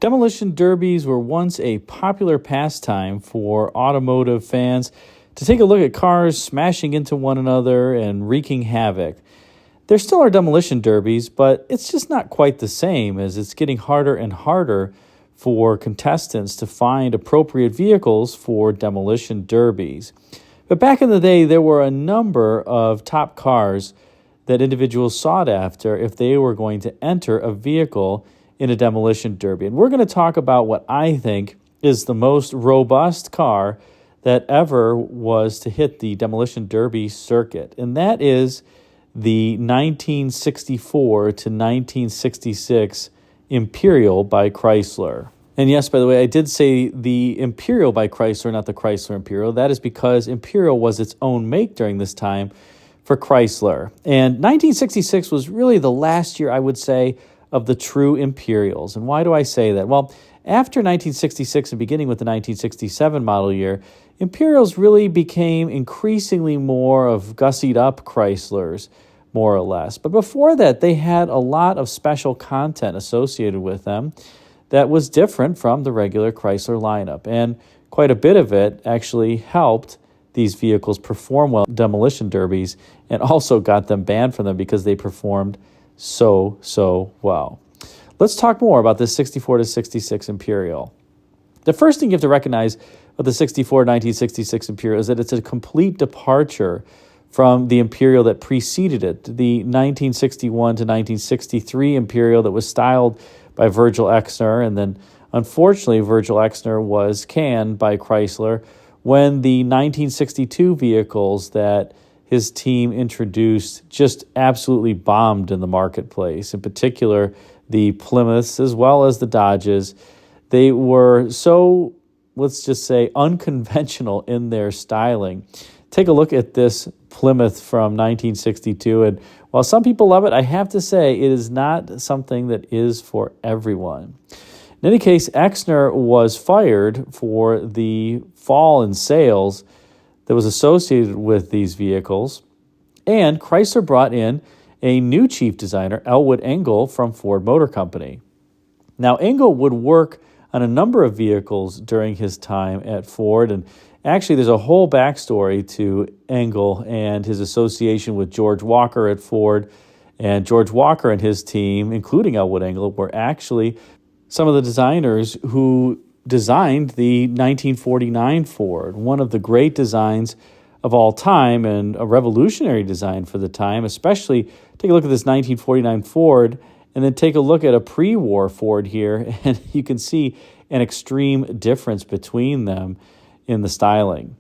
Demolition derbies were once a popular pastime for automotive fans to take a look at cars smashing into one another and wreaking havoc. There still are demolition derbies, but it's just not quite the same, as it's getting harder and harder for contestants to find appropriate vehicles for demolition derbies. But back in the day, there were a number of top cars that individuals sought after if they were going to enter a vehicle in a demolition derby. And we're going to talk about what I think is the most robust car that ever was to hit the demolition derby circuit. And that is the 1964 to 1966 Imperial by Chrysler. And yes, by the way, I did say the Imperial by Chrysler, not the Chrysler Imperial. That is because Imperial was its own make during this time for Chrysler. And 1966 was really the last year, I would say, of the true Imperials. And why do I say that? Well, after 1966 and beginning with the 1967 model year, Imperials really became increasingly more of gussied up Chryslers, more or less. But before that, they had a lot of special content associated with them that was different from the regular Chrysler lineup. And quite a bit of it actually helped these vehicles perform well in demolition derbies and also got them banned from them because they performed so well. Let's talk more about this 64 to 66 Imperial. The first thing you have to recognize of the 64 1966 Imperial is that it's a complete departure from the Imperial that preceded it, the 1961 to 1963 Imperial that was styled by Virgil Exner, and then unfortunately Virgil Exner was canned by Chrysler when the 1962 vehicles that his team introduced just absolutely bombed in the marketplace. In particular, the Plymouths as well as the Dodges. They were so, let's just say, unconventional in their styling. Take a look at this Plymouth from 1962, and while some people love it, I have to say it is not something that is for everyone. In any case, Exner was fired for the fall in sales that was associated with these vehicles, and Chrysler brought in a new chief designer, Elwood Engel, from Ford Motor Company. Now, Engel would work on a number of vehicles during his time at Ford, and actually there's a whole backstory to Engel and his association with George Walker at Ford. And George Walker and his team, including Elwood Engel, were actually some of the designers who designed the 1949 Ford, one of the great designs of all time and a revolutionary design for the time. Especially take a look at this 1949 Ford and then take a look at a pre-war Ford here, and you can see an extreme difference between them in the styling.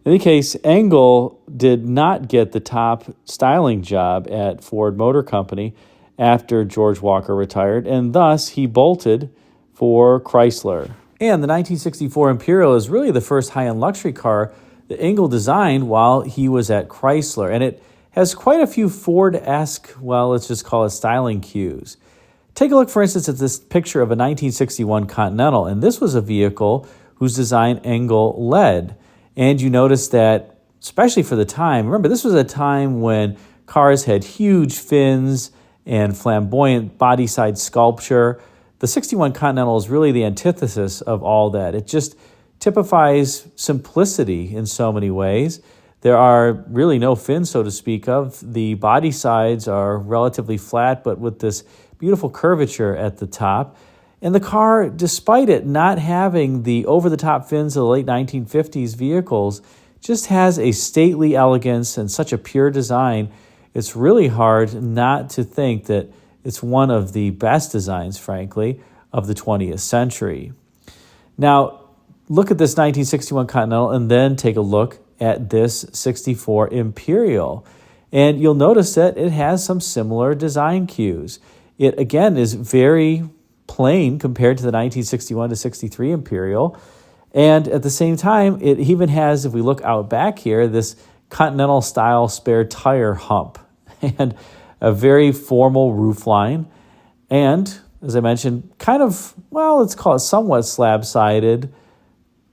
In any case, Engel did not get the top styling job at Ford Motor Company after George Walker retired, and thus he bolted for Chrysler. And the 1964 Imperial is really the first high-end luxury car that Engel designed while he was at Chrysler. And it has quite a few Ford-esque, well, let's just call it styling cues. Take a look, for instance, at this picture of a 1961 Continental. And this was a vehicle whose design Engel led. And you notice that, especially for the time, remember, this was a time when cars had huge fins and flamboyant body-side sculpture. The 61 Continental is really the antithesis of all that. It just typifies simplicity in so many ways. There are really no fins, so to speak of. The body sides are relatively flat, but with this beautiful curvature at the top. And the car, despite it not having the over-the-top fins of the late 1950s vehicles, just has a stately elegance and such a pure design. It's really hard not to think that it's one of the best designs, frankly, of the 20th century. Now, look at this 1961 Continental and then take a look at this 64 Imperial. And you'll notice that it has some similar design cues. It, again, is very plain compared to the 1961 to 63 Imperial. And at the same time, it even has, if we look out back here, this Continental-style spare tire hump and a very formal roofline. And, as I mentioned, kind of, well, let's call it somewhat slab-sided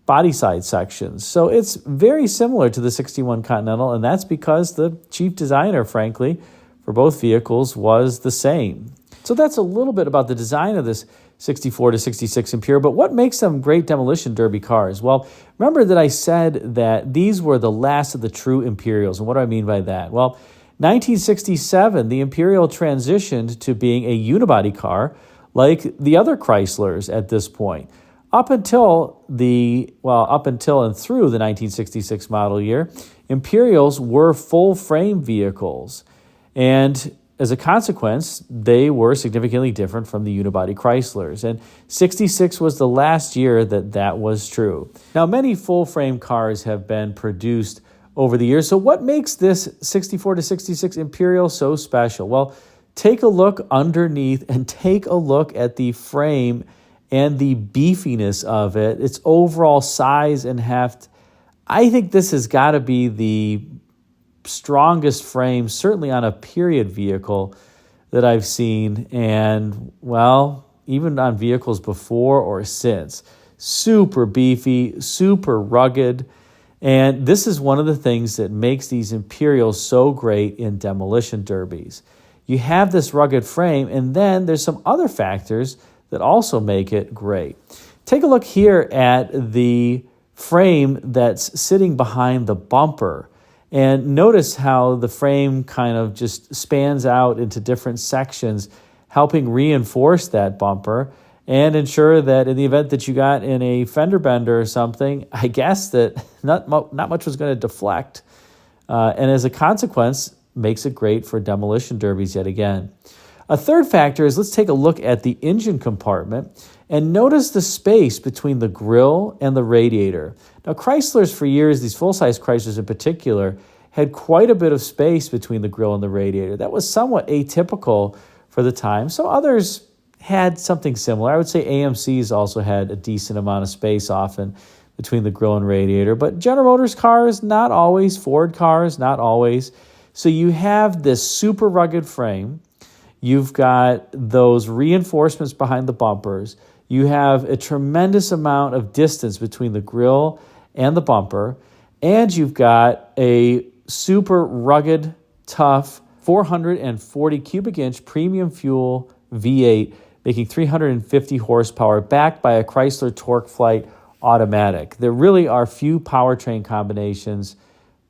body side sections. So it's very similar to the 61 Continental, and that's because the chief designer, frankly, for both vehicles was the same. So that's a little bit about the design of this 64 to 66 Imperial. But what makes them great demolition derby cars? Well, remember that I said that these were the last of the true Imperials. And what do I mean by that? Well, 1967, the Imperial transitioned to being a unibody car like the other Chryslers at this point. Up until and through the 1966 model year, Imperials were full-frame vehicles. And as a consequence, they were significantly different from the unibody Chryslers. And 66 was the last year that was true. Now, many full-frame cars have been produced over the years. So what makes this 64 to 66 Imperial so special? Well, take a look underneath and take a look at the frame and the beefiness of it, its overall size and heft. I think this has got to be the strongest frame, certainly on a period vehicle that I've seen, and, well, even on vehicles before or since. Super beefy, super rugged, and this is one of the things that makes these Imperials so great in demolition derbies. You have this rugged frame, and then there's some other factors that also make it great. Take a look here at the frame that's sitting behind the bumper. And notice how the frame kind of just spans out into different sections, helping reinforce that bumper and ensure that in the event that you got in a fender bender or something, I guess that not much was going to deflect. And as a consequence, makes it great for demolition derbies yet again. A third factor is, let's take a look at the engine compartment and notice the space between the grille and the radiator. Now, Chryslers for years, these full-size Chryslers in particular, had quite a bit of space between the grille and the radiator. That was somewhat atypical for the time. Some others had something similar. I would say AMCs also had a decent amount of space often between the grille and radiator. But General Motors cars, not always. Ford cars, not always. So you have this super rugged frame. You've got those reinforcements behind the bumpers. You have a tremendous amount of distance between the grille and the bumper. And you've got a super rugged, tough 440 cubic inch premium fuel V8 making 350 horsepower backed by a Chrysler TorqueFlite automatic. There really are few powertrain combinations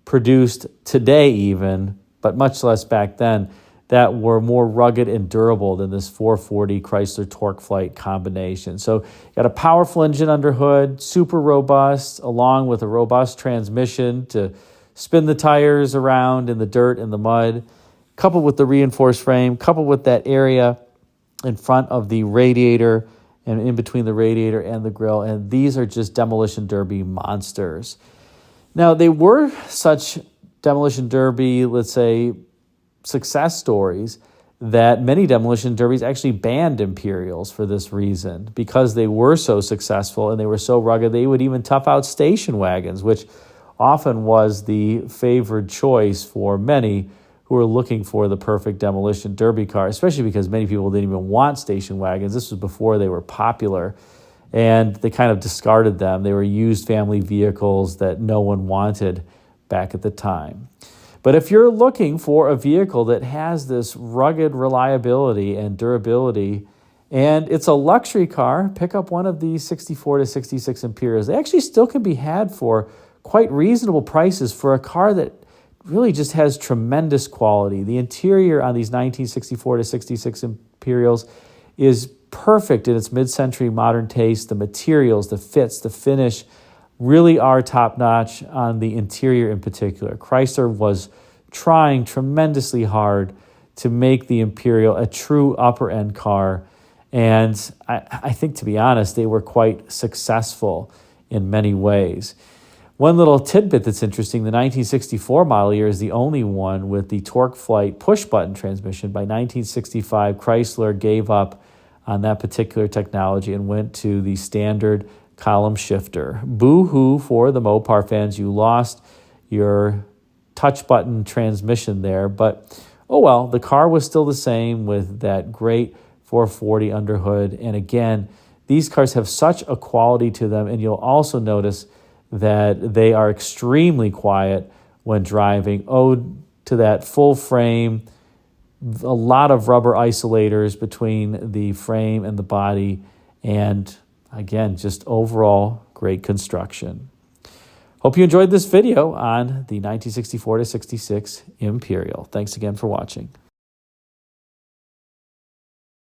produced today even, but much less back then, that were more rugged and durable than this 440 Chrysler TorqueFlite combination. So you got a powerful engine under hood, super robust, along with a robust transmission to spin the tires around in the dirt and the mud, coupled with the reinforced frame, coupled with that area in front of the radiator and in between the radiator and the grille. And these are just demolition derby monsters. Now, they were such demolition derby, let's say, success stories that many demolition derbies actually banned Imperials for this reason. Because they were so successful and they were so rugged, they would even tough out station wagons, which often was the favored choice for many who were looking for the perfect demolition derby car, especially because many people didn't even want station wagons. This was before they were popular, and they kind of discarded them. They were used family vehicles that no one wanted back at the time. But if you're looking for a vehicle that has this rugged reliability and durability, and it's a luxury car, pick up one of these 64 to 66 Imperials. They actually still can be had for quite reasonable prices for a car that really just has tremendous quality. The interior on these 1964 to 66 Imperials is perfect in its mid-century modern taste. The materials, the fits, the finish really are top-notch on the interior in particular. Chrysler was trying tremendously hard to make the Imperial a true upper-end car, and I think, to be honest, they were quite successful in many ways. One little tidbit that's interesting, the 1964 model year is the only one with the TorqueFlite push-button transmission. By 1965, Chrysler gave up on that particular technology and went to the standard column shifter. Boo-hoo for the Mopar fans. You lost your touch-button transmission there, but oh well, the car was still the same with that great 440 underhood. And again, these cars have such a quality to them, and you'll also notice that they are extremely quiet when driving, owed to that full frame, a lot of rubber isolators between the frame and the body, And again, just overall great construction. Hope you enjoyed this video on the 1964 to 66 Imperial. Thanks again for watching.